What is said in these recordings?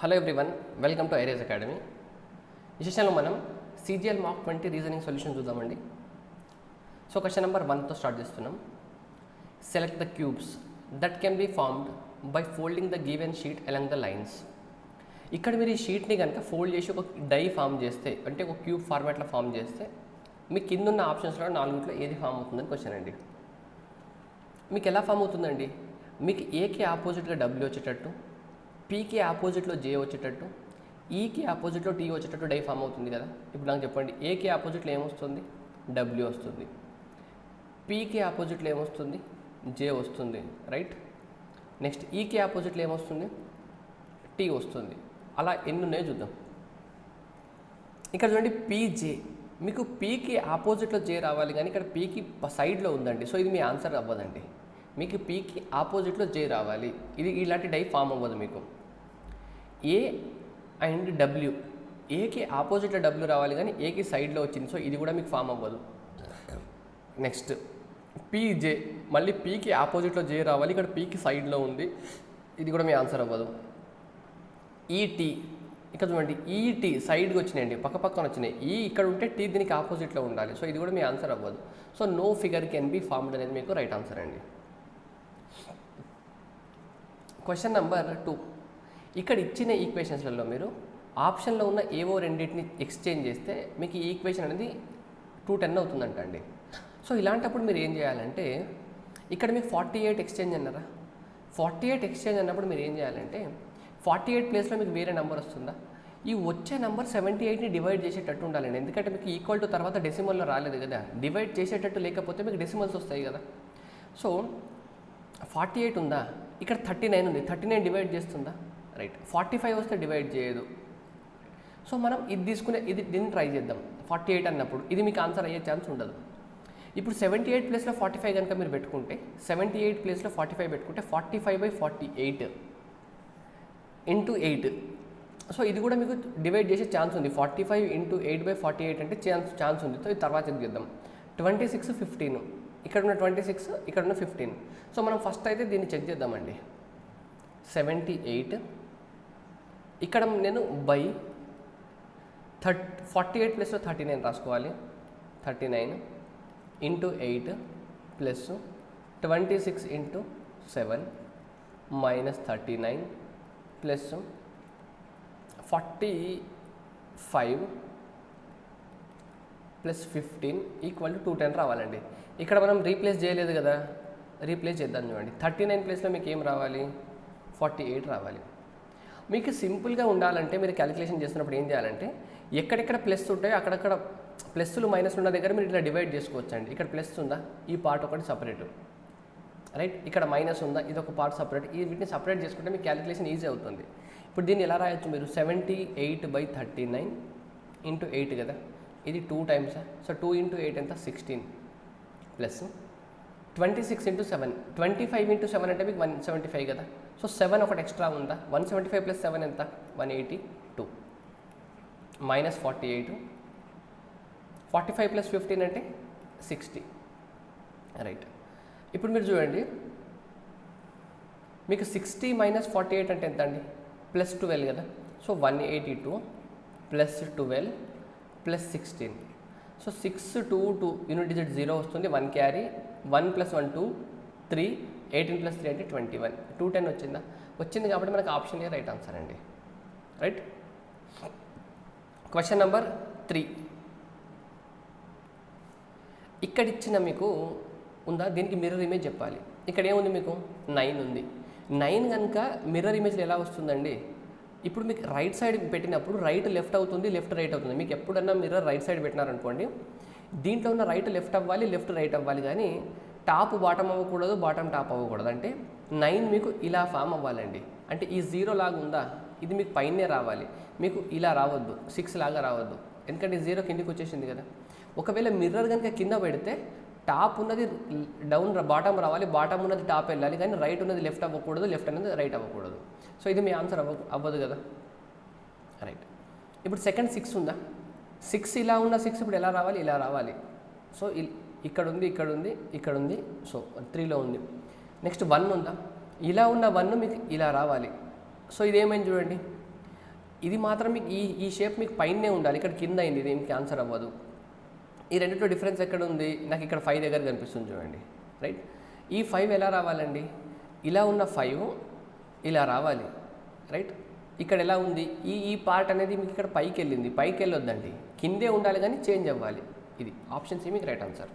Hello everyone, welcome to ఐరేజ్ academy. ఈ సెషన్లో మనం CGL Mock 20 రీజనింగ్ సొల్యూషన్ చూద్దామండి. సో క్వశ్చన్ నెంబర్ 1తో స్టార్ట్ చేస్తున్నాం. Select the cubes that can be formed by folding the given sheet along the lines. ఇక్కడ మీరు ఈ షీట్ని కనుక fold చేసి ఒక డై ఫామ్ చేస్తే, అంటే ఒక క్యూబ్ ఫార్మాట్లో ఫామ్ చేస్తే, మీకు కింద ఉన్న ఆప్షన్స్లో 4 ఏది ఫామ్ అవుతుందని క్వశ్చన్ అండి. మీకు ఎలా ఫామ్ అవుతుందండి? మీకు ఏకి ఆపోజిట్గా డబ్ల్యూ వచ్చేటట్టు, పీకి ఆపోజిట్లో జే వచ్చేటట్టు, ఈకి ఆపోజిట్లో టీ వచ్చేటట్టు డై ఫామ్ అవుతుంది కదా. ఇప్పుడు నాకు చెప్పండి, ఏకి ఆపోజిట్లో ఏమొస్తుంది? డబ్ల్యూ వస్తుంది. పీకి ఆపోజిట్లో ఏమొస్తుంది? జే వస్తుంది, రైట్. నెక్స్ట్ ఈకి ఆపోజిట్లో ఏమొస్తుంది? టీ వస్తుంది. అలా ఎన్ని ఉన్నాయో చూద్దాం. ఇక్కడ చూడండి, పీజే. మీకు పీకి ఆపోజిట్లో జే రావాలి, కానీ ఇక్కడ పీకి సైడ్లో ఉందండి. సో ఇది మీ ఆన్సర్ అవ్వదండి. మీకు పీకి ఆపోజిట్లో జే రావాలి. ఇది ఇలాంటి డై ఫామ్ అవ్వదు మీకు. ఏ అండ్ డబ్ల్యూ, ఏకి ఆపోజిట్లో డబ్ల్యూ రావాలి, కానీ ఏకి సైడ్లో వచ్చింది. సో ఇది కూడా మీకు ఫామ్ అవ్వదు. నెక్స్ట్ పీజే, మళ్ళీ పీకి ఆపోజిట్లో జే రావాలి, ఇక్కడ పీకి సైడ్లో ఉంది. ఇది కూడా మీ ఆన్సర్ అవ్వదు. ఈటీ, ఇక్కడ చూడండి, ఈటీ సైడ్కి వచ్చినాయండి, పక్కన వచ్చినాయి. ఈ ఇక్కడ ఉంటే టీ దీనికి ఆపోజిట్లో ఉండాలి. సో ఇది కూడా మీ ఆన్సర్ అవ్వదు. So no figure can be formed అనేది మీకు రైట్ ఆన్సర్ అండి. Question number 2. ఇక్కడ ఇచ్చిన ఈక్వేషన్స్లలో మీరు ఆప్షన్లో ఉన్న ఏవో రెండింటిని ఎక్స్చేంజ్ చేస్తే మీకు ఈ ఈక్వేషన్ అనేది 210 అవుతుందంట అండి. సో ఇలాంటప్పుడు మీరు ఏం చేయాలంటే, ఇక్కడ మీకు 48 ఎక్స్చేంజ్ అన్నారా, 48 ఎక్స్చేంజ్ అన్నప్పుడు మీరు ఏం చేయాలంటే, 48 ప్లేస్లో మీకు వేరే నెంబర్ వస్తుందా, ఈ వచ్చే నెంబర్ 78ని డివైడ్ చేసేటట్టు ఉండాలండి. ఎందుకంటే మీకు ఈక్వల్ టు తర్వాత డెసిమల్లో రాలేదు కదా, డివైడ్ చేసేటట్టు లేకపోతే మీకు డెసిమల్స్ వస్తాయి కదా. సో 48 ఉందా, ఇక్కడ 39 ఉంది, 39 డివైడ్ చేస్తుందా, రైట్. 45 వస్తే డివైడ్ చేయదు. సో మనం ఇది తీసుకునే దీన్ని ట్రై చేద్దాం. 48 అన్నప్పుడు ఇది మీకు ఆన్సర్ అయ్యే ఛాన్స్ ఉండదు. ఇప్పుడు 78 ప్లేస్లో 45 కనుక మీరు పెట్టుకుంటే, 78 ప్లేస్లో 45 పెట్టుకుంటే 45/48 ఇంటూ 8. సో ఇది కూడా మీకు డివైడ్ చేసే ఛాన్స్ ఉంది. 45 × 8/48 అంటే ఛాన్స్ ఉంది. సో ఇది తర్వాత చెక్ చేద్దాం. 26, 15, ఇక్కడ ఉన్న 26, ఇక్కడ ఉన్న 15. సో మనం ఫస్ట్ అయితే దీన్ని చెక్ చేద్దామండి. 78, ఇక్కడ నేను బై 48 ప్లస్లో 39 రాసుకోవాలి. 39 × 8 plus 26 × 7 minus 39 plus 45 plus 15 equal to 210 రావాలండి. ఇక్కడ మనం రీప్లేస్ చేయలేదు కదా, రీప్లేస్ చేద్దాం. చూడండి, 39 ప్లేస్లో మీకు ఏం రావాలి? 48 రావాలి. మీకు సింపుల్గా ఉండాలంటే మీరు క్యాలిక్యులేషన్ చేస్తున్నప్పుడు ఏం చేయాలంటే, ఎక్కడెక్కడ ప్లస్ ఉంటాయో అక్కడక్కడ ప్లస్లు మైనస్ ఉన్న దగ్గర మీరు ఇట్లా డివైడ్ చేసుకోవచ్చండి. ఇక్కడ ప్లస్ ఉందా, ఈ పార్ట్ ఒకటి సపరేట్, రైట్. ఇక్కడ మైనస్ ఉందా, ఇది ఒక పార్ట్ సపరేట్. ఈ వీటిని సపరేట్ చేసుకుంటే మీకు క్యాలిక్యులేషన్ ఈజీ అవుతుంది. ఇప్పుడు దీన్ని ఎలా రాయొచ్చు మీరు? 78/39 × 8 కదా, ఇది 2 టైమ్స్. సో 2 × 8 ఎంత? 16 ప్లస్ 26 × 7, 25 × 7 అంటే మీకు 175 కదా. సో 7 ఒకటి ఎక్స్ట్రా ఉందా, 175 ప్లస్ 7 ఎంత? 182 మైనస్ 48, 45 ప్లస్ 15 అంటే 60, రైట్. ఇప్పుడు మీరు చూడండి, మీకు 60 మైనస్ 48 అంటే ఎంత అండి? ప్లస్ 12 కదా. So 182 plus 12 plus 16. So 6, 2, 2 unit digit 0 వస్తుంది, 1 క్యారీ, 1 + 1 2, 3, 18 + 3 అంటే 21, 210 వచ్చిందా? వచ్చింది కాబట్టి మనకు ఆప్షన్ ఏ రైట్ ఆన్సర్ అండి, రైట్. Question number 3. ఇక్కడ ఇచ్చిన మీకు ఉందా, దీనికి మిర్రర్ ఇమేజ్ చెప్పాలి. ఇక్కడ ఏముంది మీకు? 9 ఉంది. 9 కనుక మిర్రర్ ఇమేజ్లో ఎలా వస్తుందండి? ఇప్పుడు మీకు రైట్ సైడ్ పెట్టినప్పుడు రైట్ లెఫ్ట్ అవుతుంది, లెఫ్ట్ రైట్ అవుతుంది. మీకు ఎప్పుడన్నా మిర్రర్ రైట్ సైడ్ పెట్టినారనుకోండి, దీంట్లో ఉన్న రైట్ లెఫ్ట్ అవ్వాలి, లెఫ్ట్ రైట్ అవ్వాలి, కానీ టాప్ బాటమ్ అవ్వకూడదు, బాటమ్ టాప్ అవ్వకూడదు. అంటే 9 మీకు ఇలా ఫామ్ అవ్వాలండి. అంటే ఈ 0 లాగా ఉందా, ఇది మీకు పైనే రావాలి, మీకు ఇలా రావద్దు, 6 లాగా రావద్దు. ఎందుకంటే 0 కిందికి వచ్చేసింది కదా. ఒకవేళ మిర్రర్ కనుక కింద పెడితే టాప్ ఉన్నది డౌన్ బాటమ్ రావాలి, బాటమ్ ఉన్నది టాప్ వెళ్ళాలి, కానీ రైట్ ఉన్నది లెఫ్ట్ అవ్వకూడదు, లెఫ్ట్ అనేది రైట్ అవ్వకూడదు. సో ఇది మీ ఆన్సర్ అవ్వదు కదా, రైట్. ఇప్పుడు సెకండ్ 6 ఉందా, 6 ఇలా ఉన్న 6 ఇప్పుడు ఎలా రావాలి? ఇలా రావాలి. సో ఇక్కడ ఉంది, ఇక్కడ ఉంది, ఇక్కడ ఉంది, సో 3లో ఉంది. నెక్స్ట్ 1 ఉందా, ఇలా ఉన్న 1 మీకు ఇలా రావాలి. సో ఇదేమైంది చూడండి, ఇది మాత్రం మీకు ఈ షేప్ మీకు పైనే ఉండాలి, ఇక్కడ కింద అయింది, ఇది ఏం ఆన్సర్ అవ్వదు. ఈ రెండింటిలో డిఫరెన్స్ ఎక్కడ ఉంది? నాకు ఇక్కడ 5 దగ్గర కనిపిస్తుంది చూడండి, రైట్. ఈ 5 ఎలా రావాలండి? ఇలా ఉన్న 5 ఇలా రావాలి, రైట్. ఇక్కడ ఎలా ఉంది? ఈ పార్ట్ అనేది మీకు ఇక్కడ పైకి వెళ్ళింది, పైకి వెళ్ళొద్దండి, కిందే ఉండాలి కానీ చేంజ్ అవ్వాలి. ఇది ఆప్షన్ సి మీకు రైట్ ఆన్సర్.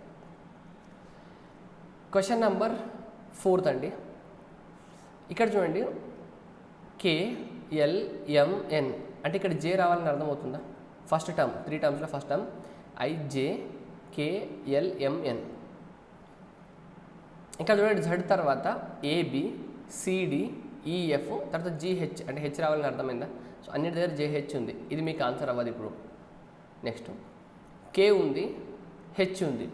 క్వశ్చన్ నెంబర్ 4 అండి. ఇక్కడ చూడండి, KLMN అంటే ఇక్కడ జే రావాలని అర్థమవుతుందా? ఫస్ట్ టర్మ్, 3 టర్మ్స్లో ఫస్ట్ టర్మ్ IJKLMN. ఇంకా చూడండి, Z తర్వాత ABCDEF తర్వాత GH అంటే హెచ్ రావాలని అర్థమైందా? సో అన్నిటి దగ్గర JH ఉంది, ఇది మీకు ఆన్సర్ అవ్వదు ఇప్పుడు. నెక్స్ట్ K ఉంది, H ఉంది,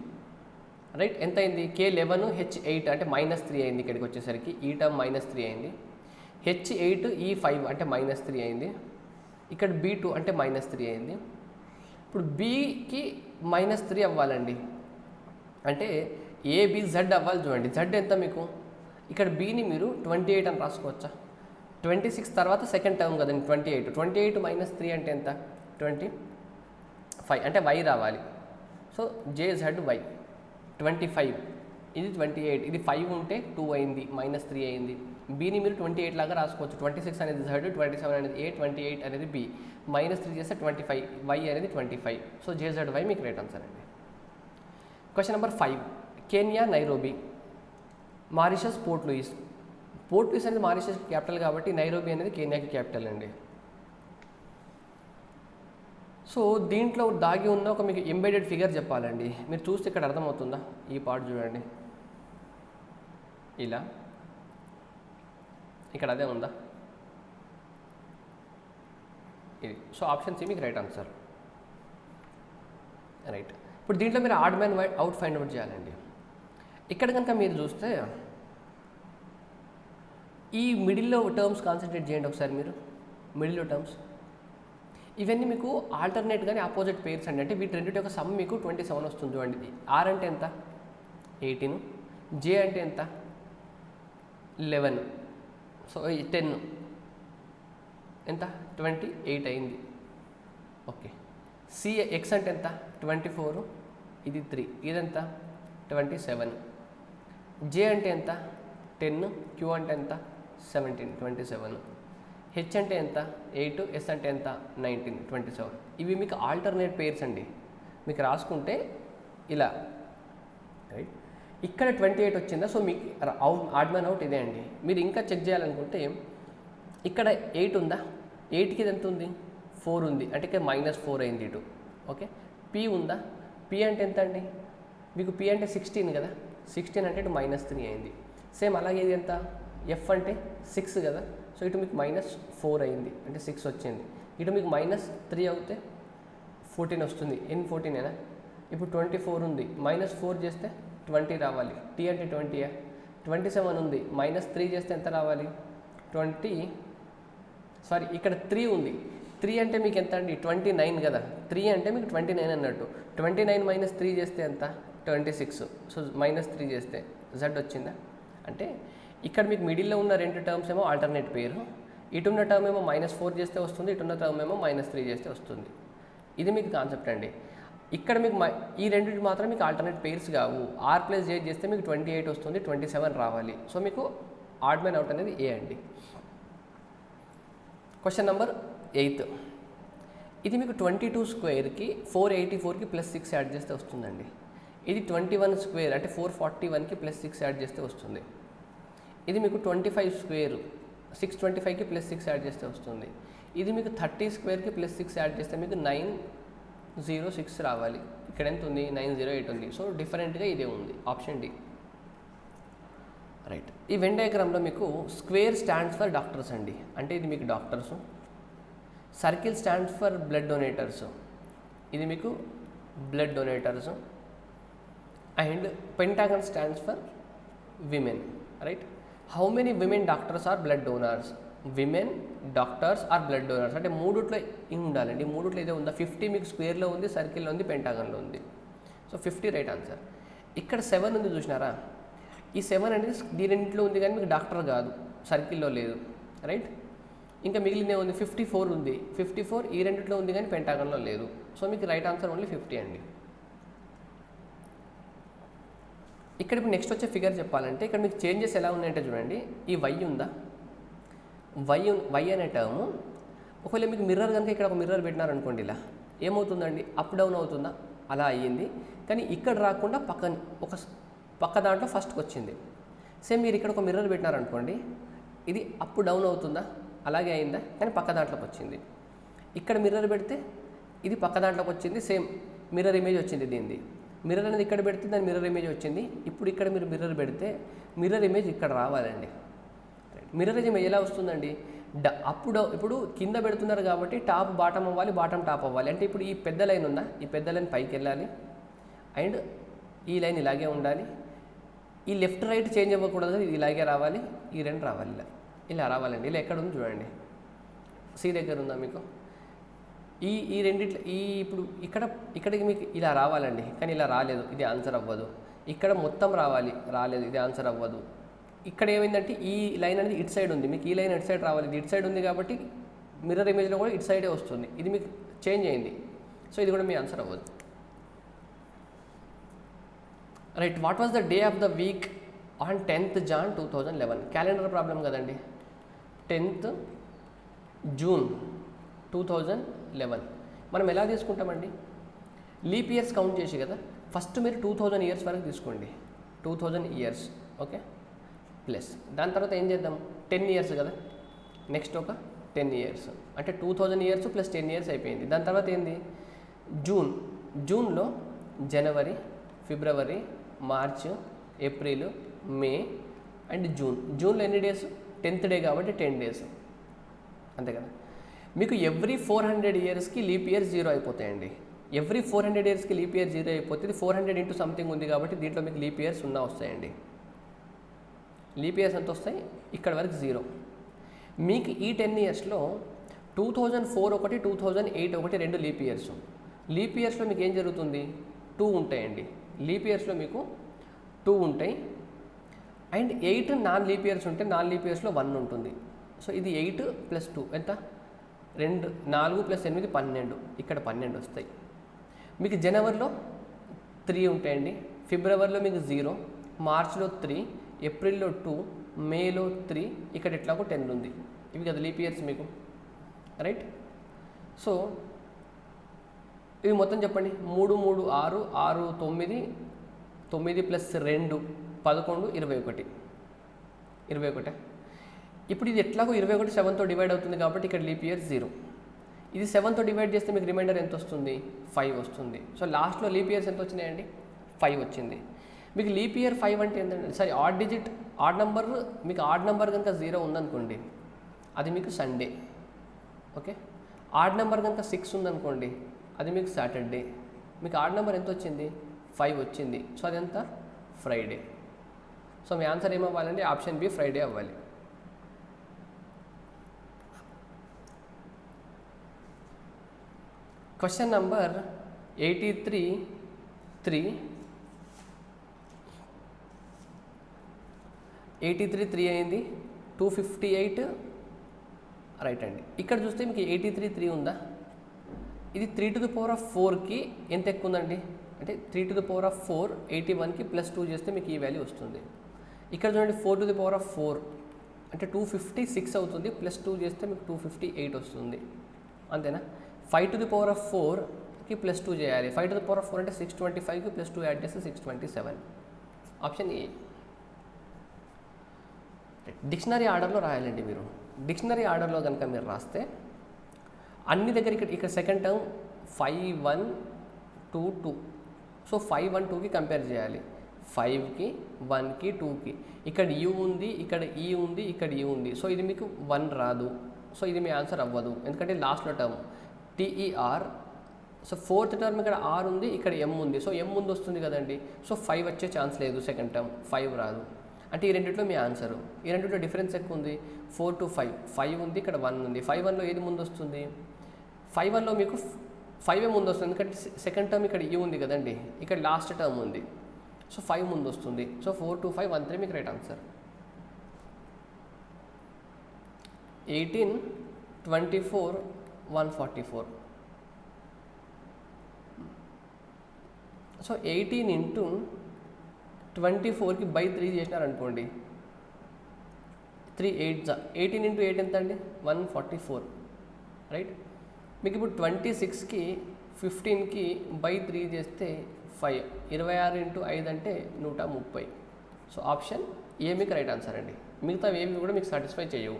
రైట్. ఎంత అయింది? K11 H8 అంటే -3 అయింది, ఇక్కడికి వచ్చేసరికి ఈ టర్మ్ -3 అయింది. H8 E5 అంటే -3 అయింది, ఇక్కడ B2 అంటే -3 అయింది. ఇప్పుడు Bకి -3 అవ్వాలండి, అంటే ABZ అవ్వాలి. చూడండి, Z ఎంత మీకు? ఇక్కడ Bని మీరు 28 అని రాసుకోవచ్చా? 26 తర్వాత సెకండ్ టర్మ్ కదండి 28. 28 -3 అంటే ఎంత? 25 అంటే Y రావాలి. సో JZY 25, ఇది 28, ఇది 5 ఉంటే 2 అయింది, -3 అయింది. Bని మీరు 28 లాగా రాసుకోవచ్చు. 26 అనేది Z, 27 అనేది A, 28 అనేది B, -3 చేస్తే 25, Y అనేది 25. సో JZY మీకు రైట్ ఆన్సర్ అండి. Question number 5, Kenya Nairobi, Mauritius port Louis. Port Louis అనేది మారిషస్ క్యాపిటల్ కాబట్టి నైరోబీ అనేది కెన్యాకి క్యాపిటల్ అండి. సో దీంట్లో దాగి ఉన్న ఒక మీకు ఎంబెడెడ్ ఫిగర్ చెప్పాలండి. మీరు చూస్తే ఇక్కడ అర్థమవుతుందా? ఈ పార్ట్ చూడండి, ఇలా ఇక్కడ అదే ఉందా? ఇది. సో ఆప్షన్ సి మీకు రైట్ ఆన్సర్, రైట్. ఇప్పుడు దీంట్లో మీరు odd man out find out చేయాలండి. ఇక్కడ కనుక మీరు చూస్తే ఈ మిడిల్లో టర్మ్స్ కాన్సన్ట్రేట్ చేయండి ఒకసారి. మీరు మిడిల్లో టర్మ్స్ ఇవన్నీ మీకు ఆల్టర్నేట్ కానీ ఆపోజిట్ పేర్స్ అండి. అంటే వీటి రెండింటి యొక్క సమ్ మీకు 27 వస్తుంది చూడండి. ఆర్ అంటే ఎంత? 18. జే అంటే ఎంత? 11. సో 10 ఎంత? 28 అయింది. ఓకే. ఎక్స్ అంటే ఎంత? 24, ఇది 3, ఇదెంత? 27. జే అంటే ఎంత? 10, క్యూ అంటే ఎంత? 17, 27. హెచ్ అంటే ఎంత? 8, ఎస్ అంటే ఎంత? 19, 27. ఇవి మీకు ఆల్టర్నేట్ పేర్స్ అండి. మీకు రాసుకుంటే ఇలా, రైట్. ఇక్కడ 28 వచ్చిందా? సో మీకు ఆడ్ మ్యాన్ అవుట్ ఇదే అండి. మీరు ఇంకా చెక్ చేయాలనుకుంటే ఇక్కడ 8 ఉందా? 8కి ఇది ఎంత ఉంది? 4 ఉంది, అంటే ఇక్కడ -4 అయింది ఇటు. ఓకే. పి ఉందా? పి అంటే ఎంత అండి? మీకు పి అంటే 16 కదా, 16 అంటే ఇటు -3 అయింది. సేమ్ అలాగే ఇది ఎంత? ఎఫ్ అంటే 6 కదా, సో ఇటు మీకు -4 అయింది, అంటే 6 వచ్చింది. ఇటు మీకు -3 అవుతే 14 వస్తుంది. ఎన్ 14ఏనా? ఇప్పుడు 24 ఉంది, -4 చేస్తే 20 రావాలి. టీ అంటే 20యా? 27 ఉంది, -3 చేస్తే ఎంత రావాలి? 20. సారీ, ఇక్కడ 3 ఉంది. 3 అంటే మీకు ఎంత అండి? 29 కదా. 3 అంటే మీకు 29 అన్నట్టు. 29 - 3 చేస్తే ఎంత? 26. సో -3 చేస్తే జెడ్ వచ్చిందా? అంటే ఇక్కడ మీకు మిడిల్లో ఉన్న రెండు టర్మ్స్ ఏమో ఆల్టర్నేట్ పేరు, ఇటున్న టర్మ్ ఏమో -4 చేస్తే వస్తుంది, ఇటున్న టర్మ్ ఏమో -3 చేస్తే వస్తుంది. ఇది మీకు కాన్సెప్ట్ అండి. ఇక్కడ మీకు ఈ రెండింటి మాత్రం మీకు ఆల్టర్నేట్ పేర్స్ కావు. ఆర్ ప్లస్ జే చేస్తే మీకు 28 వస్తుంది, 27 రావాలి. సో మీకు ఆడ్ మ్యాన్ అవుట్ అనేది ఏ అండి. క్వశ్చన్ నెంబర్ 8, ఇది మీకు 22 స్క్వేర్కి 484కి +6 యాడ్ చేస్తే వస్తుందండి. ఇది 21 స్క్వేర్ అంటే 441కి +6 యాడ్ చేస్తే వస్తుంది. ఇది మీకు 25 స్క్వేర్ 625కి +6 యాడ్ చేస్తే వస్తుంది. ఇది మీకు 30 స్క్వేర్కి +6 యాడ్ చేస్తే మీకు 906 రావాలి. ఇక్కడ ఎంత ఉంది? 908 ఉంది. సో డిఫరెంట్గా ఇదే ఉంది, ఆప్షన్ డి. రైట్. ఈ వెన్ డయాగ్రామ్లో మీకు స్క్వేర్ స్టాండ్స్ ఫర్ డాక్టర్స్ అండి, అంటే ఇది మీకు doctors. Circle stands for blood donators, ఇది మీకు blood donators. And pentagon stands for women, right. How many women doctors are blood donors? Women doctors are blood donors అంటే మూడుట్లో ఉండాలండి. మూడుట్లో ఇదే ఉందా? 50 మీకు స్క్వేర్లో ఉంది, సర్కిల్లో ఉంది, పెంటాగన్లో ఉంది. So 50 right answer. ఇక్కడ 7 ఉంది చూసినారా? ఈ 7 అనేది దీనింట్లో ఉంది కానీ మీకు డాక్టర్ కాదు, సర్కిల్లో లేదు, రైట్. ఇంకా మిగిలిన ఉంది 54 ఉంది. 54 ఈ రెండిట్లో ఉంది కానీ పెంటాగన్లో లేదు. సో మీకు రైట్ ఆన్సర్ ఓన్లీ 50 అండి. ఇక్కడ ఇప్పుడు నెక్స్ట్ వచ్చే ఫిగర్ చెప్పాలంటే ఇక్కడ మీకు చేంజెస్ ఎలా ఉన్నాయంటే చూడండి, ఈ వై ఉందా, వై అనే టర్ము ఒకవేళ మీకు మిర్రర్ కనుక ఇక్కడ ఒక మిర్రర్ పెట్టినారనుకోండి, ఇలా ఏమవుతుందండి, అప్ డౌన్ అవుతుందా, అలా అయ్యింది. కానీ ఇక్కడ రాకుండా పక్క దాంట్లో ఫస్ట్కి వచ్చింది. సేమ్ మీరు ఇక్కడ ఒక మిర్రర్ పెట్టినారనుకోండి, ఇది అప్ డౌన్ అవుతుందా, అలాగే అయిందా, కానీ పక్క దాంట్లోకి వచ్చింది. ఇక్కడ మిర్రర్ పెడితే ఇది పక్క దాంట్లోకి వచ్చింది, సేమ్ మిర్రర్ ఇమేజ్ వచ్చింది దీనిది. మిర్రర్ అనేది ఇక్కడ పెడితే దాని మిర్రర్ ఇమేజ్ వచ్చింది. ఇప్పుడు ఇక్కడ మీరు మిర్రర్ పెడితే మిర్రర్ ఇమేజ్ ఇక్కడ రావాలండి. మిర్రర్ ఇమేజ్ ఎలా వస్తుందండి, ఇప్పుడు కింద పెడుతున్నారు కాబట్టి టాప్ బాటమ్ అవ్వాలి, బాటమ్ టాప్ అవ్వాలి. అంటే ఇప్పుడు ఈ పెద్ద లైన్ ఉందా, ఈ పెద్ద లైన్ పైకి వెళ్ళాలి అండ్ ఈ లైన్ ఇలాగే ఉండాలి. ఈ లెఫ్ట్ రైట్ చేంజ్ అవ్వకూడదు, ఇది ఇలాగే రావాలి, ఈ రెండు రావాలి, ఇలా రావాలండి. ఇలా ఎక్కడ ఉంది చూడండి, సి దగ్గర ఉందా మీకు, ఈ రెండిట్లో ఇప్పుడు ఇక్కడికి మీకు ఇలా రావాలండి, కానీ ఇలా రాలేదు, ఇది ఆన్సర్ అవ్వదు. ఇక్కడ మొత్తం రాలేదు, ఇది ఆన్సర్ అవ్వదు. ఇక్కడ ఏమైందంటే ఈ లైన్ అనేది ఇటు సైడ్ ఉంది, మీకు ఈ లైన్ ఇటు సైడ్ రావాలి, ఇది ఇటు సైడ్ ఉంది కాబట్టి మిర్రర్ ఇమేజ్లో కూడా ఇటు సైడే వస్తుంది, ఇది మీకు చేంజ్ అయింది. సో ఇది కూడా మీ ఆన్సర్ అవ్వదు. Right, what was the day of the week on 10th Jan 2011? Calendar problem కదండి. 10th June 2011 మనం ఎలా తీసుకుంటామండి, లీప్ ఇయర్స్ కౌంట్ చేసి కదా. ఫస్ట్ మీరు 2000 ఇయర్స్ వరకు తీసుకోండి, 2000 ఇయర్స్, ఓకే, ప్లస్ దాని తర్వాత ఏం చేద్దాం, 10 ఇయర్స్ కదా, నెక్స్ట్ ఒక 10 ఇయర్స్, అంటే 2000 ఇయర్స్ ప్లస్ 10 ఇయర్స్ అయిపోయింది. దాని తర్వాత ఏంది, జూన్లో జనవరి, ఫిబ్రవరి, మార్చ్, ఏప్రిల్, మే అండ్ జూన్లో ఎన్ని డేస్, 10th డే కాబట్టి 10 డేస్, అంతే కదా. మీకు ఎవ్రీ 400 ఇయర్స్కి లీప్ ఇయర్స్ 0 అయిపోతాయండి. ఎవ్రీ 400 ఇయర్స్కి లీప్ ఇయర్ 0 అయిపోతుంది. 400 ఇంటూ సంథింగ్ ఉంది కాబట్టి దీంట్లో మీకు లీప్ ఇయర్స్ 0 వస్తాయండి. లీప్ ఇయర్స్ ఎంత వస్తాయి, ఇక్కడ వరకు 0. మీకు ఈ 10 ఇయర్స్లో 2004 ఒకటి, 2008 ఒకటి, 2 లీప్ ఇయర్స్. లీప్ ఇయర్స్లో మీకు ఏం జరుగుతుంది, 2 ఉంటాయండి. లీప్ ఇయర్స్లో మీకు 2 ఉంటాయి అండ్ 8 నాన్ లీప్ ఇయర్స్ ఉంటే నాన్ లీప్ ఇయర్స్లో 1 ఉంటుంది. సో ఇది 8 + 2 ఎంత, 2, 4 + 8 12, ఇక్కడ 12 వస్తాయి. మీకు జనవరిలో 3 ఉంటాయండి, ఫిబ్రవరిలో మీకు 0, మార్చ్లో 3, ఏప్రిల్లో 2, మేలో 3, ఇక్కడ ఎట్లాగో 10 ఉంది. ఇవి కదా లీప్ ఇయర్స్ మీకు, రైట్. సో ఇవి మొత్తం చెప్పండి, 3, 3, 6, 6, 9, 9 + 2, 11, 21. ఇప్పుడు ఇది ఎట్లాగో 21 7తో డివైడ్ అవుతుంది కాబట్టి ఇక్కడ లీప్ ఇయర్ 0. ఇది 7తో డివైడ్ చేస్తే మీకు రిమైండర్ ఎంత వస్తుంది, 5 వస్తుంది. సో లాస్ట్లో లీప్ ఇయర్స్ ఎంత వచ్చినాయండి, 5 వచ్చింది. మీకు లీప్ ఇయర్ 5 అంటే ఏంటంటే, సరే ఆడ్ నెంబర్, మీకు ఆడ్ నెంబర్ కనుక 0 ఉందనుకోండి అది మీకు సండే, ఓకే. ఆడ్ నెంబర్ కనుక 6 ఉందనుకోండి అది మీకు సాటర్డే. మీకు ఆడ్ నెంబర్ ఎంత వచ్చింది, 5 వచ్చింది. సో అదెంత, ఫ్రైడే. సో మీ ఆన్సర్ ఏమవ్వాలండి, ఆప్షన్ బి ఫ్రైడే అవ్వాలి. క్వశ్చన్ నంబర్ 83 అయింది, 258 రైట్ అండి. ఇక్కడ చూస్తే మీకు 83 ఉందా, ఇది 3⁴ ఎంత ఎక్కువ ఉందండి, అంటే 3⁴ 81కి +2 చేస్తే మీకు ఈ వాల్యూ వస్తుంది. ఇక్కడ చూడండి 4⁴ అంటే 256 అవుతుంది, +2 చేస్తే మీకు 258 వస్తుంది, అంతేనా. 5⁴కి +2 చేయాలి, 5⁴ అంటే 625కి +2 యాడ్ చేస్తే 627, ఆప్షన్ ఏ. డిక్షనరీ ఆర్డర్లో రాయాలండి మీరు. డిక్షనరీ ఆర్డర్లో కనుక మీరు రాస్తే అన్ని దగ్గర ఇక్కడ సెకండ్ టర్మ్ 5, 1, 2, 2. సో 5, 1, 2కి కంపేర్ చేయాలి, 5కి, 1కి, 2కి. ఇక్కడ యూ ఉంది, ఇక్కడ ఈ ఉంది, ఇక్కడ యూ ఉంది. సో ఇది మీకు 1 రాదు. సో ఇది మీ ఆన్సర్ అవ్వదు, ఎందుకంటే లాస్ట్లో term TER. So 4th term ఇక్కడ R ఉంది, ఇక్కడ M ఉంది. సో M ముందు వస్తుంది కదండి. సో 5 వచ్చే ఛాన్స్ లేదు, సెకండ్ టర్మ్ 5 రాదు. అంటే ఈ రెండిట్లో మీ ఆన్సరు. ఈ రెండిట్లో డిఫరెన్స్ ఎక్కువ ఉంది, 4 to 5. 5 ఉంది, ఇక్కడ 1 ఉంది. 5-1లో ఏది ముందు వస్తుంది, 5-1లో మీకు 5 ముందు వస్తుంది, ఎందుకంటే సెకండ్ టర్మ్ ఇక్కడ యూ ఉంది కదండి, ఇక్కడ లాస్ట్ టర్మ్ ఉంది. సో 5 ముందు వస్తుంది. సో 4, 2, 5, 1, 3 మీకు రైట్ ఆన్సర్. 18 24 144. సో 18 ఇంటూ 24కి బై 3 చేసినారనుకోండి, 3 8 18 ఇంటూ 8 ఎంత అండి? 144, రైట్. మీకు ఇప్పుడు 26కి 15కి బై 3 చేస్తే 5, 26 ఇంటూ 5 అంటే 130. సో ఆప్షన్ ఏ మీకు రైట్ ఆన్సర్ అండి. మిగతా ఏవి కూడా మీకు సాటిస్ఫై చేయవు.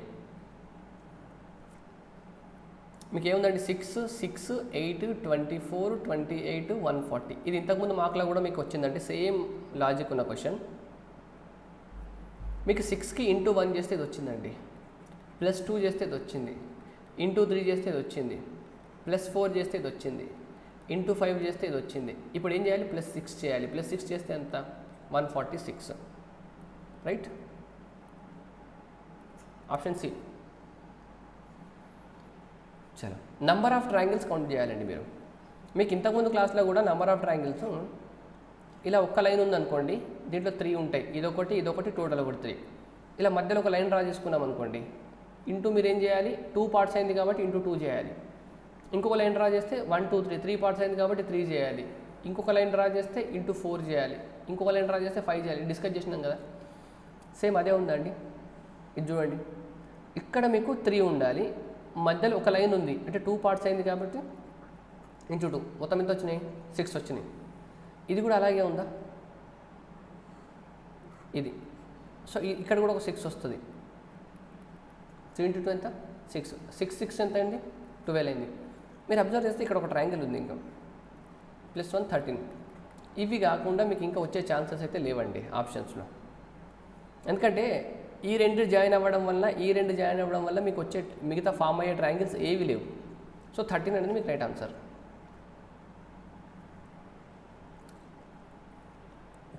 మీకు ఏముందండి? 6 6 8 24 28 140. ఇది ఇంతకుముందు మార్కులో కూడా మీకు వచ్చిందంటే సేమ్ లాజిక్ ఉన్న క్వశ్చన్. మీకు 6కి ఇంటూ 1 చేస్తే ఇది వచ్చిందండి, ప్లస్ 2 చేస్తే ఇది వచ్చింది, ఇంటూ 3 చేస్తే ఇది వచ్చింది, ప్లస్ 4 చేస్తే ఇది వచ్చింది, ఇంటూ 5 చేస్తే ఇది వచ్చింది. ఇప్పుడు ఏం చేయాలి? ప్లస్ 6 చేయాలి. ప్లస్ 6 చేస్తే ఎంత? 146, రైట్. Option C. చలో, నంబర్ ఆఫ్ ట్రయాంగిల్స్ కౌంట్ చేయాలండి మీరు. మీకు ఇంతకుముందు క్లాస్లో కూడా నంబర్ ఆఫ్ ట్రయాంగిల్స్ ఇలా ఒక్క లైన్ ఉందనుకోండి, దీంట్లో 3 ఉంటాయి, ఇదొకటి ఇదొకటి, టోటల్ ఒకటి 3. ఇలా మధ్యలో ఒక లైన్ డ్రా చేసుకున్నాం అనుకోండి, ఇంటూ మీరు ఏం చేయాలి? 2 పార్ట్స్ అయింది కాబట్టి ఇంటూ 2 చేయాలి. ఇంకొక లైన్ డ్రా చేస్తే 1 2 3 పార్ట్స్ అయింది కాబట్టి 3 చేయాలి. ఇంకొక లైన్ డ్రా చేస్తే ఇంటూ 4 చేయాలి. ఇంకొక లైన్ డ్రా చేస్తే 5 చేయాలి. డిస్కస్ చేసినాం కదా, సేమ్ అదే ఉందండి. ఇది చూడండి, ఇక్కడ మీకు 3 ఉండాలి, మధ్యలో ఒక లైన్ ఉంది అంటే 2 పార్ట్స్ అయింది కాబట్టి ఇంటూ 2, మొత్తం ఎంత వచ్చినాయి? 6 వచ్చినాయి. ఇది కూడా అలాగే ఉందా? ఇది. సో ఇక్కడ కూడా ఒక 6 వస్తుంది. 3 ఇంటూ 2 ఎంత? 6. 6 6 ఎంత అండి? 12 అయింది. మీరు అబ్జర్వ్ చేస్తే ఇక్కడ ఒక ట్రయాంగిల్ ఉంది, ఇంకా +1 13. ఇవి కాకుండా మీకు ఇంకా వచ్చే ఛాన్సెస్ అయితే లేవండి ఆప్షన్స్లో. ఎందుకంటే ఈ రెండు జాయిన్ అవ్వడం వల్ల మీకు వచ్చే మిగతా ఫామ్ అయ్యే ట్రయాంగిల్స్ ఏవి లేవు. సో 13 అనేది మీకు right answer.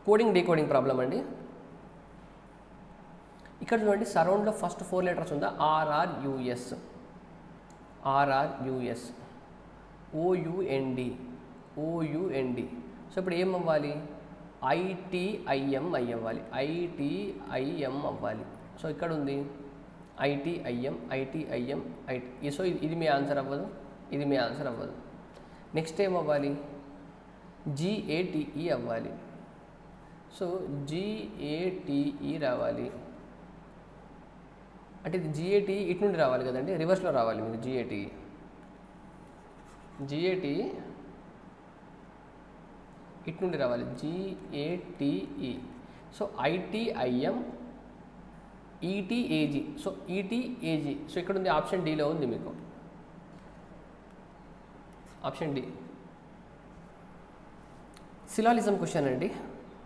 Coding decoding problem అండి. ఇక్కడ చూడండి, సరౌండ్లో ఫస్ట్ 4 లెటర్స్ ఉందా? RRUS, OUND. సో ఇప్పుడు ఏం అవ్వాలి? ITIM అవ్వాలి. సో ఇక్కడ ఉంది ITIM. సో ఇది మీ ఆన్సర్ అవ్వదు, ఇది మీ ఆన్సర్ అవ్వదు. నెక్స్ట్ ఏం అవ్వాలి? GATE అవ్వాలి. సో GATE రావాలి. అంటే ఇది GATE ఇటు నుండి రావాలి కదండి, రివర్స్లో రావాలి మీకు. GATE ఇటు నుండి రావాలి, GATE. So ITIM ETAG. So ETAG. So ఇక్కడ ఉంది, ఆప్షన్ డీలో ఉంది మీకు, ఆప్షన్ డి. సిలాలిజం క్వశ్చన్ అండి.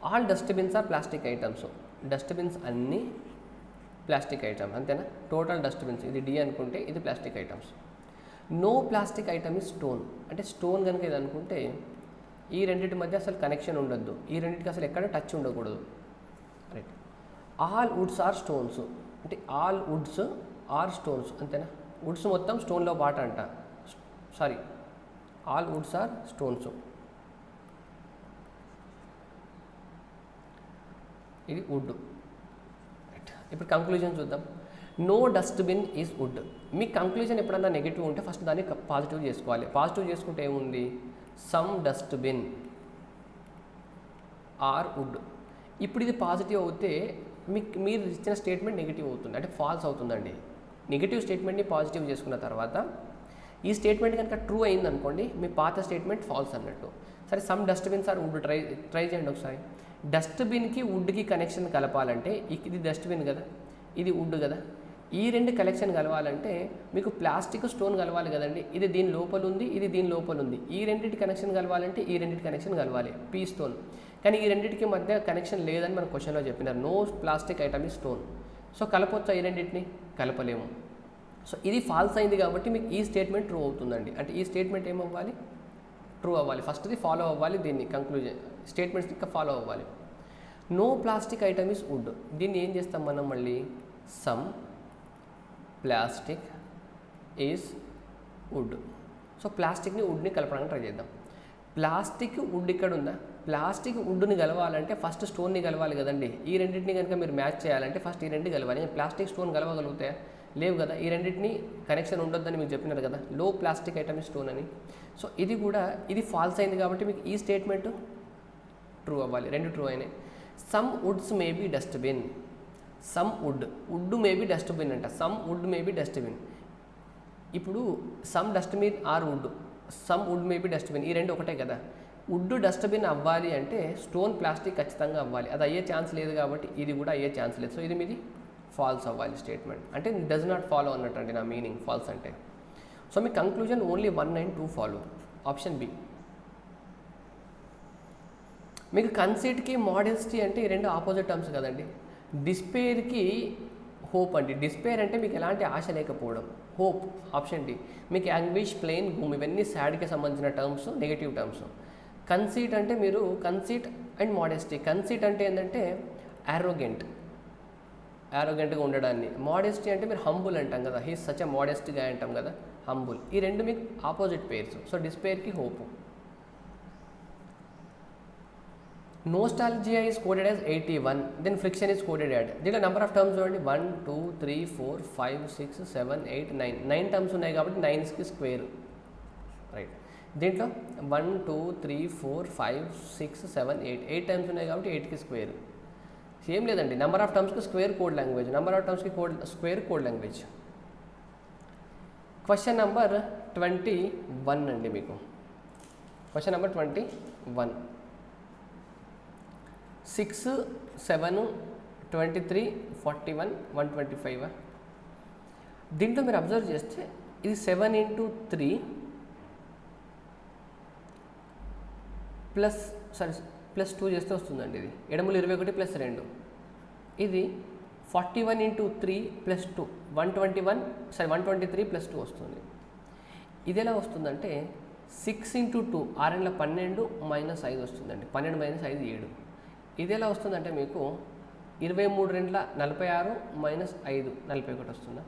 All dustbins are plastic items. Dustbins అన్నీ ప్లాస్టిక్ ఐటమ్, అంతేనా? టోటల్ డస్ట్బిన్స్ ఇది డి అనుకుంటే ఇది plastic items. No plastic item is stone. అంటే స్టోన్ కనుక ఇది అనుకుంటే ఈ రెండింటి మధ్య అసలు కనెక్షన్ ఉండొద్దు, ఈ రెండింటికి అసలు ఎక్కడ టచ్ ఉండకూడదు, right. All woods are stones. అంటే ఆల్ వుడ్స్ ఆర్ స్టోన్స్, అంతేనా? వుడ్స్ మొత్తం స్టోన్లో పాట అంట. Sorry, all woods are stones. ఇది వుడ్, రైట్. ఇప్పుడు కంక్లూజన్ చూద్దాం. No dustbin is wood. మీ కంక్లూజన్ ఎప్పుడన్నా నెగిటివ్ ఉంటే ఫస్ట్ దాన్ని పాజిటివ్ చేసుకోవాలి. పాజిటివ్ చేసుకుంటే ఏముంది? Some dustbin are wood. ఇప్పుడు ఇది పాజిటివ్ అవుతే మీరు ఇచ్చిన స్టేట్మెంట్ నెగిటివ్ అవుతుంది, అంటే ఫాల్స్ అవుతుందండి. నెగిటివ్ స్టేట్మెంట్ని పాజిటివ్ చేసుకున్న తర్వాత ఈ స్టేట్మెంట్ కనుక ట్రూ అయింది అనుకోండి, మీ పాత స్టేట్మెంట్ ఫాల్స్ అన్నట్టు. సరే, some dustbins are wood try చేయండి ఒకసారి. డస్ట్బిన్కి వుడ్కి కనెక్షన్ కలపాలంటే ఇది డస్ట్బిన్ కదా, ఇది వుడ్ కదా, ఈ రెండు కలెక్షన్ కలవాలంటే మీకు ప్లాస్టిక్ స్టోన్ కలవాలి కదండి. ఇది దీని లోపల ఉంది, ఇది దీని లోపల ఉంది. ఈ రెండింటి కనెక్షన్ కలవాలంటే ఈ రెండింటి కనెక్షన్ కలవాలి, పీ స్టోన్. కానీ ఈ రెండింటికి మధ్య కనెక్షన్ లేదని మన క్వశ్చన్లో చెప్పినారు. నో ప్లాస్టిక్ ఐటమ్ ఈ స్టోన్. సో కలపొచ్చా ఈ రెండింటిని? కలపలేము. సో ఇది ఫాల్స్ అయింది కాబట్టి మీకు ఈ స్టేట్మెంట్ ట్రూ అవుతుందండి. అంటే ఈ స్టేట్మెంట్ ఏమవ్వాలి? ట్రూ అవ్వాలి. ఫస్ట్ది ఫాలో అవ్వాలి, దీన్ని కంక్లూజన్ స్టేట్మెంట్స్ ఇంకా ఫాలో అవ్వాలి. No plastic item is wood. దీన్ని ఏం చేస్తాం మనం మళ్ళీ? Some plastic is wood. So ప్లాస్టిక్ని వుడ్ని కలపడానికి ట్రై చేద్దాం. ప్లాస్టిక్ వుడ్ ఇక్కడ ఉందా? ప్లాస్టిక్ వుడ్ని కలవాలంటే ఫస్ట్ స్టోన్ని కలవాలి కదండి. ఈ రెండింటిని కనుక మీరు మ్యాచ్ చేయాలంటే ఫస్ట్ ఈ రెండు కలవాలి. ప్లాస్టిక్ స్టోన్ కలవగలుగుతాయా? లేవు కదా, ఈ రెండింటిని కనెక్షన్ ఉండొద్దని మీకు చెప్పినారు కదా, లో ప్లాస్టిక్ ఐటమ్ స్టోన్ అని. సో ఇది కూడా ఇది ఫాల్స్ అయింది కాబట్టి మీకు ఈ స్టేట్మెంట్ ట్రూ అవ్వాలి, రెండు ట్రూ అయినాయి. Some woods may be dustbin, some wood may be dustbin అంట, some wood may be dustbin. ఇప్పుడు some dustbin are wood, some wood may be dustbin, ఈ రెండు ఒకటే కదా. వుడ్ డస్ట్బిన్ అవ్వాలి అంటే స్టోన్ ప్లాస్టిక్ ఖచ్చితంగా అవ్వాలి, అది అయ్యే ఛాన్స్ లేదు కాబట్టి ఇది కూడా అయ్యే ఛాన్స్ లేదు. సో ఇది మీది ఫాల్స్ అవ్వాలి స్టేట్మెంట్, అంటే డస్ నాట్ ఫాలో అన్నట్టు అండి నా మీనింగ్ ఫాల్స్ అంటే. సో మీ conclusion only 1 and 2 follow, option B. మీకు కన్సీట్కి మోడెస్టీ అంటే ఈ రెండు ఆపోజిట్ టర్మ్స్ కదండి. డిస్పేర్కి హోప్ అండి, డిస్పేర్ అంటే మీకు ఎలాంటి ఆశ లేకపోవడం, హోప్ ఆప్షన్ డి. మీకు యాంగ్విష్, ప్లెయిన్, గూమ్ ఇవన్నీ సాడ్కి సంబంధించిన టర్మ్స్, నెగిటివ్ టర్మ్స్. కన్సీట్ అంటే మీరు కన్సీట్ అండ్ మోడెస్టీ. కన్సీట్ అంటే ఏంటంటే యారోగెంట్గా ఉండడాన్ని. మోడెస్టీ అంటే మీరు హంబుల్ అంటాం కదా, హీస్ సచ్ ఎ మోడెస్ట్ గా అంటాం కదా, హంబుల్. ఈ రెండు మీకు ఆపోజిట్ పేర్స్. సో డిస్పేర్కి hope. Nostalgia is coded as 81, then friction is coded add. దీంట్లో నెంబర్ ఆఫ్ టర్మ్స్ చూడండి, 1 2 3 4 5 6 7 8 9 9 టర్మ్స్ ఉన్నాయి కాబట్టి 9కి స్క్వేర్, రైట్. దీంట్లో 1 2 3 4 5 6 7 8 8 టైమ్స్ ఉన్నాయి కాబట్టి 8కి స్క్వేర్. ఏం లేదండి, నెంబర్ ఆఫ్ టర్మ్స్కి square code language, number of టర్మ్స్కి square code language. Question number 21 అండి మీకు. Question number 21. 6 7 23 41 125. దీంట్లో మీరు అబ్జర్వ్ చేస్తే ఇది 7 × 3 ప్లస్ 2 చేస్తే వస్తుందండి. ఇది ఎడమలు 21 + 2. ఇది 41 × 3 + 2 123 + 2 వస్తుంది. ఇది ఎలా వస్తుందంటే 6 × 2 6 × 12 -5 వస్తుందండి. 12 - 5 7. ఇది ఎలా వస్తుందంటే మీకు 23 × 46 -5 41 వస్తుందా.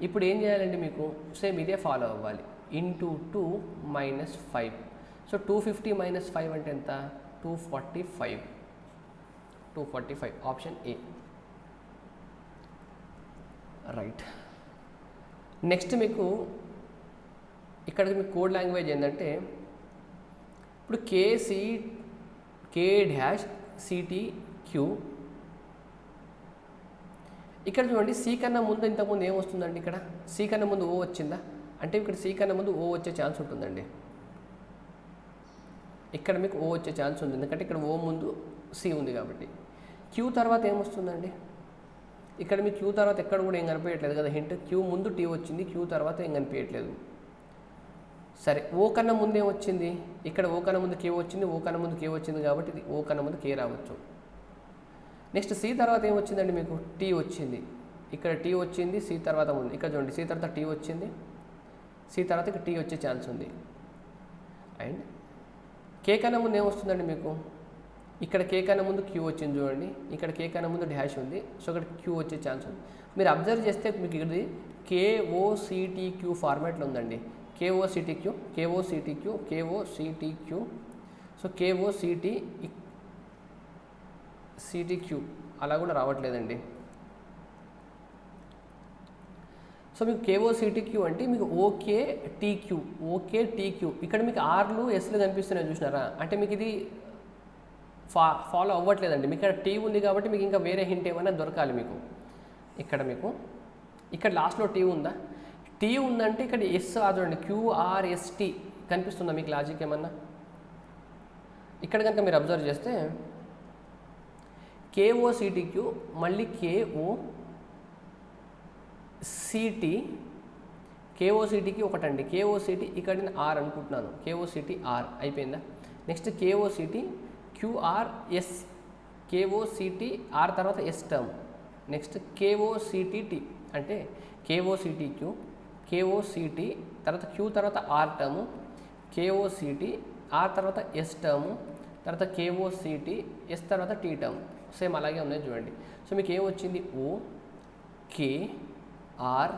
ఇప్పుడు ఏం చేయాలండి, మీకు సేమ్ ఇదే ఫాలో అవ్వాలి. ఇంటూ 2 - 5. సో 250 - 5 అంటే ఎంత, 245. Option A, right. నెక్స్ట్ మీకు ఇక్కడ మీకు కోడ్ లాంగ్వేజ్ ఏంటంటే, ఇప్పుడు K-CT-Q. ఇక్కడ చూడండి, సి కన్నా ముందు ఇంతకుముందు ఏమొస్తుందండి, ఇక్కడ సి కన్నా ముందు ఓ వచ్చిందా అంటే ఇక్కడ సి కన్నా ముందు ఓ వచ్చే ఛాన్స్ ఉంటుందండి. ఇక్కడ మీకు ఓ వచ్చే ఛాన్స్ ఉంది, ఎందుకంటే ఇక్కడ ఓ ముందు సి ఉంది కాబట్టి. క్యూ తర్వాత ఏమొస్తుందండి, ఇక్కడ మీ క్యూ తర్వాత ఎక్కడ కూడా ఏం కనిపించట్లేదు కదా, హింట్. క్యూ ముందు టీ వచ్చింది, క్యూ తర్వాత ఏం కనిపించట్లేదు. సరే, ఓ కన్నా ముందు ఏమొచ్చింది, ఇక్కడ ఓ కన్నా ముందు కే వచ్చింది, ఓ కన్నా ముందు కే వచ్చింది కాబట్టి ఇది ఓ కన్నా ముందు కే రావచ్చు. నెక్స్ట్ సి తర్వాత ఏమొచ్చిందండి, మీకు టీ వచ్చింది, ఇక్కడ టీ వచ్చింది, సి తర్వాత ఉంది. ఇక్కడ చూడండి, సి తర్వాత టీ వచ్చింది, సి తర్వాత ఇక్కడ టీ వచ్చే ఛాన్స్ ఉంది. అండ్ కే కన్నా ముందు ఏమొస్తుందండి మీకు, ఇక్కడ కే కన్నా ముందు క్యూ వచ్చింది చూడండి, ఇక్కడ కే కన్నా ముందు డాష్ ఉంది, సో ఇక్కడ క్యూ వచ్చే ఛాన్స్ ఉంది. మీరు అబ్జర్వ్ చేస్తే మీకు ఇది KOCTQ ఫార్మాట్లో ఉందండి. KOCTQ సో KOCTQ అలా కూడా రావట్లేదండి. సో మీకు KOCTQ అంటే మీకు OKTQ ఇక్కడ మీకు ఆర్లు ఎస్లు కనిపిస్తున్నాయి చూసినారా, అంటే మీకు ఇది ఫాలో అవ్వట్లేదండి. మీకు ఇక్కడ టీ ఉంది కాబట్టి మీకు ఇంకా వేరే హింట్ ఏమైనా దొరకాలి మీకు. ఇక్కడ లాస్ట్లో టీ ఉందా, టీ ఉందంటే ఇక్కడ ఎస్ చూడండి, QRST కనిపిస్తుందా మీకు లాజిక్ ఏమన్నా. ఇక్కడ కనుక మీరు అబ్జర్వ్ చేస్తే KOCTQ మళ్ళీ KOCTకి ఒకటండి, KOCT ఇక్కడ నేను ఆర్ అనుకుంటున్నాను, KOCT ఆర్ అయిపోయిందా. Next KOCT QRS, KOCT R తర్వాత ఎస్ టర్మ్. నెక్స్ట్ KOCTT అంటే KOCTQ, KOCT తర్వాత క్యూ తర్వాత ఆర్ టర్ము, KOCT ఆర్ తర్వాత ఎస్ టర్ము, తర్వాత KOCT ఎస్ తర్వాత టీ టర్మ్. సేమ్ అలాగే ఉన్నాయి చూడండి. సో మీకు ఏమొచ్చింది, OKTR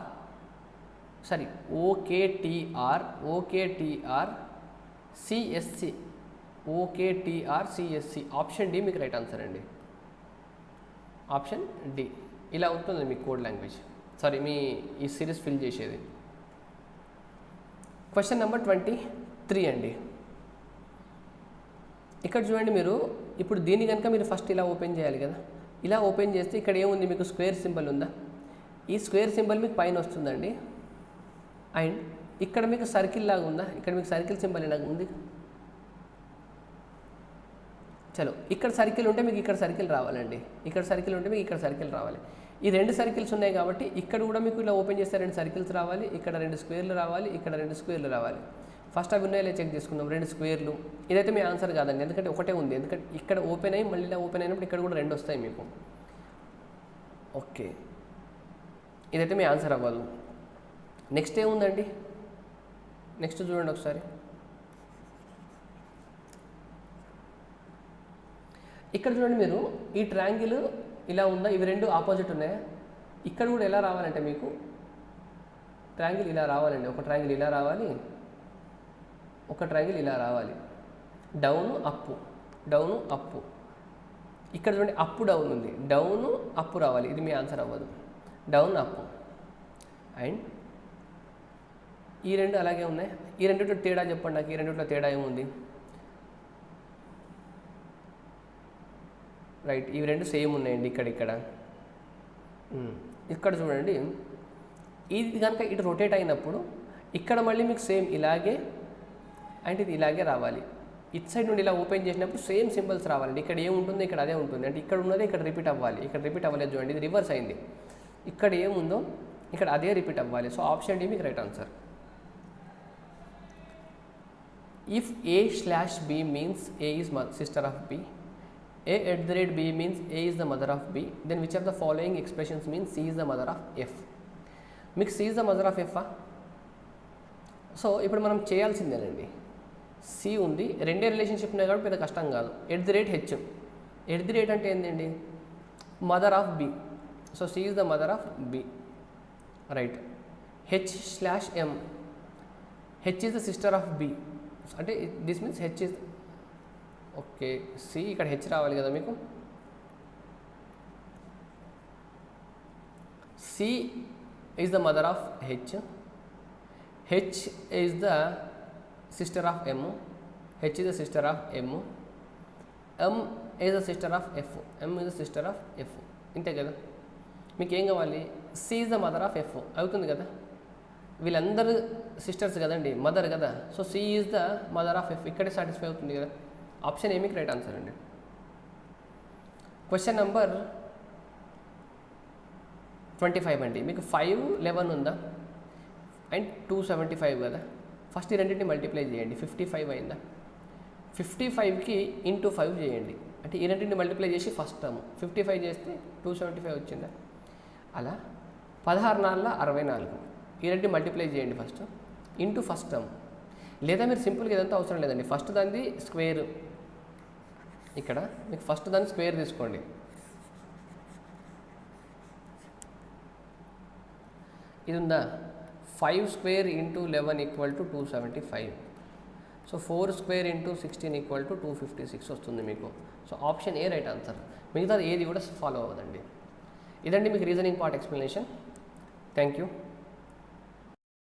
CSC. ఆప్షన్ డి మీకు రైట్ ఆన్సర్ అండి, ఆప్షన్ డి. ఇలా ఉంటుంది మీకు కోడ్ లాంగ్వేజ్. సారీ మీ ఈ సిరీస్ ఫిల్ చేసేది. క్వశ్చన్ నెంబర్ 23 అండి. ఇక్కడ చూడండి, మీరు ఇప్పుడు దీన్ని కనుక మీరు ఫస్ట్ ఇలా ఓపెన్ చేయాలి కదా. ఇలా ఓపెన్ చేస్తే ఇక్కడ ఏముంది, మీకు స్క్వేర్ సింబల్ ఉందా? ఈ స్క్వేర్ సింబల్ మీకు పైన వస్తుందండి. అండ్ ఇక్కడ మీకు సర్కిల్ లాగా ఉందా? ఇక్కడ మీకు సర్కిల్ సింబల్ ఇలాగ ఉంది. చలో, ఇక్కడ సర్కిల్ ఉంటే మీకు ఇక్కడ సర్కిల్ రావాలండి. ఇక్కడ సర్కిల్ ఉంటే మీకు ఇక్కడ సర్కిల్ రావాలి. ఈ 2 సర్కిల్స్ ఉన్నాయి కాబట్టి ఇక్కడ కూడా మీకు ఇలా ఓపెన్ చేస్తే 2 సర్కిల్స్ రావాలి, ఇక్కడ 2 స్క్వేర్లు రావాలి, ఇక్కడ 2 స్క్వేర్లు రావాలి. ఫస్ట్ అవి ఉన్నాయో చెక్ చేసుకుందాం. 2 స్క్వేర్లు. ఇదైతే మీ ఆన్సర్ కాదండి, ఎందుకంటే ఒకటే ఉంది. ఎందుకంటే ఇక్కడ ఓపెన్ అయ్యి మళ్ళీ ఇలా ఓపెన్ అయినప్పుడు ఇక్కడ కూడా 2 వస్తాయి మీకు. ఓకే, ఇదైతే మీ ఆన్సర్ అవ్వదు. నెక్స్ట్ ఏముందండి? నెక్స్ట్ చూడండి ఒకసారి. ఇక్కడ చూడండి, మీరు ఈ ట్రయాంగిల్ ఇలా ఉందా, ఇవి 2 ఆపోజిట్ ఉన్నాయా? ఇక్కడ కూడా ఎలా రావాలంటే మీకు ట్రయాంగిల్ ఇలా రావాలండి. ఒక ట్రయాంగిల్ ఇలా రావాలి, ఒక ట్రయాంగిల్ ఇలా రావాలి. డౌను అప్పు, డౌను అప్పు. ఇక్కడ చూడండి, అప్పు డౌన్ ఉంది, డౌను అప్పు రావాలి. ఇది మీ ఆన్సర్ అవ్వదు. డౌన్ అప్పు. అండ్ ఈ 2 అలాగే ఉన్నాయి. ఈ రెండిట్లో తేడా చెప్పండి నాకు. ఈ రెండిట్లో తేడా ఏముంది? రైట్, ఇవి 2 సేమ్ ఉన్నాయండి. ఇక్కడ ఇక్కడ చూడండి, ఇది కనుక ఇటు రొటేట్ అయినప్పుడు ఇక్కడ మళ్ళీ మీకు సేమ్ ఇలాగే అంటే ఇది ఇలాగే రావాలి. ఇటు సైడ్ నుండి ఇలా ఓపెన్ చేసినప్పుడు సేమ్ సింబల్స్ రావాలండి. ఇక్కడ ఏముంటుందో ఇక్కడ అదే ఉంటుంది. అంటే ఇక్కడ ఉన్నదే ఇక్కడ రిపీట్ అవ్వాలి. ఇక్కడ రిపీట్ అవ్వలేదు చూడండి, ఇది రివర్స్ అయింది. ఇక్కడ ఏముందో ఇక్కడ అదే రిపీట్ అవ్వాలి. సో ఆప్షన్ డి మీకు right answer. If A/B means A is sister of B, A@B means A is the mother of B, then which of the following expressions means C is the mother of F? మీకు C is the mother of F. So ఇప్పుడు మనం చేయాల్సిందేనండి. C ఉంది, 2 relationship ఉన్నాయి కాబట్టి పెద్ద కష్టం కాదు. @H. @ అంటే ఏంటండి? Mother of B. సో C is the mother of B. Right. H/M. H is the sister of B. అంటే this means H is okay. C ఇక్కడ హెచ్ రావాలి కదా మీకు. C is the mother of H, H is the sister of M, H is the sister of M, M is the sister of F, M is the sister of F. ఇంతే కదా. మీకు ఏం కావాలి? C is the mother of F అవుతుంది కదా. వీళ్ళందరూ sisters కదండి, mother కదా. So C is the mother of F ఇక్కడే సాటిస్ఫై అవుతుంది కదా. ఆప్షన్ ఏ మీకు రైట్ ఆన్సర్ అండి. క్వశ్చన్ నెంబర్ 25 అండి. మీకు 5, 11 ఉందా అండ్ 275 కదా. ఫస్ట్ ఈ రెండింటిని మల్టిప్లై చేయండి. 55 అయిందా? 55కి ఇంటూ 5 చేయండి. అంటే ఈ రెండింటిని మల్టిప్లై చేసి ఫస్ట్ టర్మ్ 55 చేస్తే 275 వచ్చిందా. అలా 16 × 64 ఈ రెండింటిని మల్టిప్లై చేయండి ఫస్ట్ ఇంటూ ఫస్ట్ టర్మ్. లేదా మీరు సింపుల్గా ఇదంతా అవసరం లేదండి. ఫస్ట్ దాన్ని స్క్వేర్, ఇక్కడ మీకు ఫస్ట్ దాన్ని స్క్వేర్ తీసుకోండి. ఇది ఉందా? 5 square into 11 = 275. So 4 square into 16 = 256 వస్తుంది మీకు. So option A right answer. మిగతాది ఏది కూడా ఫాలో అవ్వదండి. ఇదండి మీకు reasoning part explanation. Thank you.